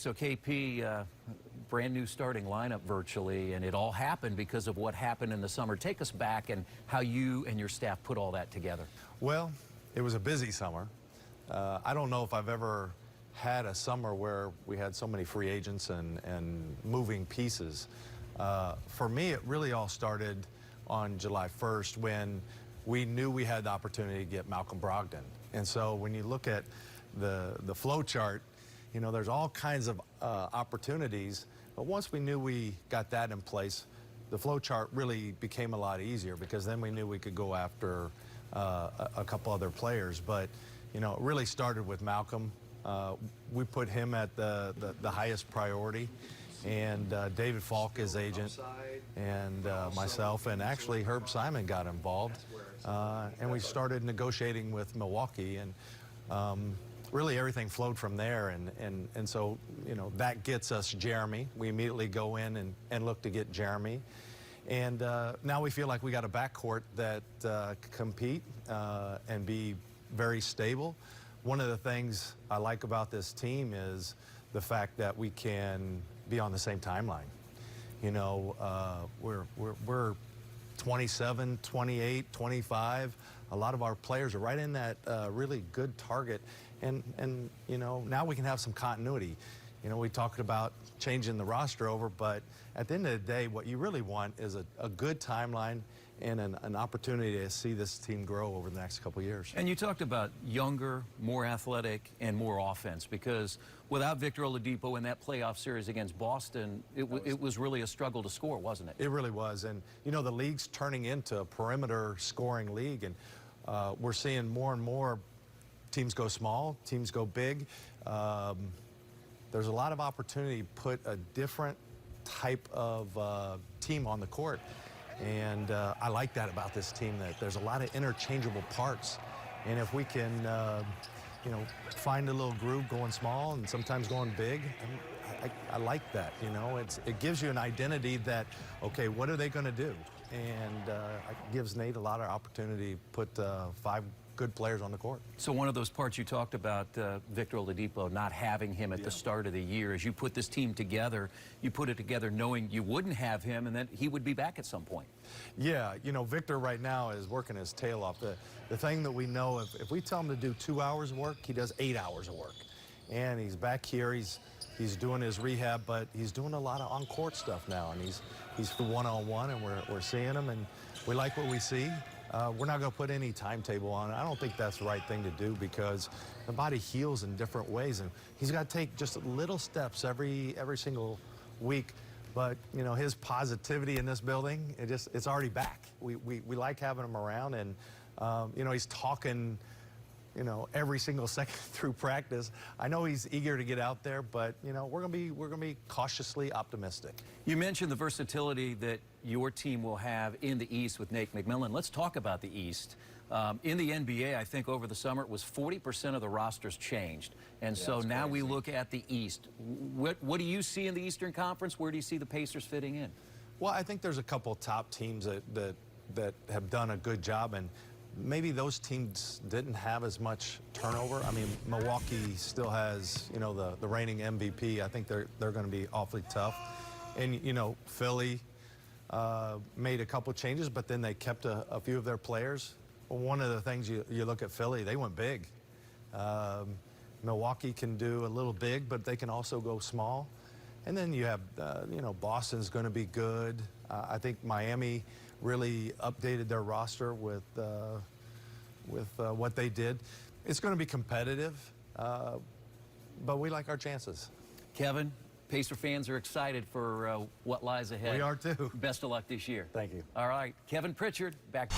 So KP, brand new starting lineup virtually, and it all happened because of what happened in the summer. Take us back and how you and your staff put all that together. Well, it was a busy summer. I don't know if I've ever had a summer where we had so many free agents and moving pieces. For me, it really all started on July 1st when we knew we had the opportunity to get Malcolm Brogdon. And so when you look at the flow chart, you know, there's all kinds of opportunities, but once we knew we got that in place, the flow chart really became a lot easier because then we knew we could go after a couple other players. But, you know, it really started with Malcolm. We put him at the highest priority, and David Falk, his agent, and myself, and actually Herb Simon got involved, and we started negotiating with Milwaukee, and really everything flowed from there, and so, you know, that gets us Jeremy. We immediately go in and look to get Jeremy, and now we feel like we got a backcourt that can compete and be very stable. One of the things I like about this team is the fact that we can be on the same timeline. You know, we're 27, 28, 25. A lot of our players are right in that really good target. And you know, now we can have some continuity. You know, we talked about changing the roster over, but at the end of the day, what you really want is a good timeline and an opportunity to see this team grow over the next couple of years. And you talked about younger, more athletic, and more offense, because without Victor Oladipo in that playoff series against Boston, it was really a struggle to score, wasn't it? It really was. And, you know, the league's turning into a perimeter scoring league, and we're seeing more and more teams go small, teams go big. There's a lot of opportunity to put a different type of team on the court. And I like that about this team, that there's a lot of interchangeable parts. And if we can, you know, find a little groove going small and sometimes going big, I like that, you know. It gives you an identity that, okay, what are they going to do? And it gives Nate a lot of opportunity to put 5 good players on the court. So one of those parts you talked about, Victor Oladipo, not having him at the start of the year. As you put this team together, you put it together knowing you wouldn't have him and that he would be back at some point. Yeah, you know, Victor right now is working his tail off. The thing that we know, if we tell him to do 2 hours of work, he does 8 hours of work. And he's back here, he's doing his rehab, but he's doing a lot of on-court stuff now, and he's for one-on-one, and we're seeing him, and we like what we see. We're not going to put any timetable on it. I don't think that's the right thing to do because the body heals in different ways, and he's got to take just little steps every single week. But, you know, his positivity in this building, it's already back. We like having him around, and, you know, he's talking, you know, every single second through practice. I know he's eager to get out there, but, you know, we're gonna be cautiously optimistic. You mentioned the versatility that your team will have in the East with Nate McMillan. Let's talk about the East. In the NBA, I think over the summer, it was 40% of the rosters changed. And so now we look at the East. What do you see in the Eastern Conference? Where do you see the Pacers fitting in? Well, I think there's a couple top teams that have done a good job, and maybe those teams didn't have as much turnover. I mean, Milwaukee still has, you know, the reigning MVP. I think they're going to be awfully tough. And, you know, Philly made a couple changes, but then they kept a few of their players. Well, one of the things you look at Philly, they went big. Milwaukee can do a little big, but they can also go small. And then you have, you know, Boston's going to be good. I think Miami really updated their roster with what they did. It's going to be competitive, but we like our chances. Kevin, Pacer fans are excited for what lies ahead. We are too. Best of luck this year. Thank you. All right, Kevin Pritchard, back.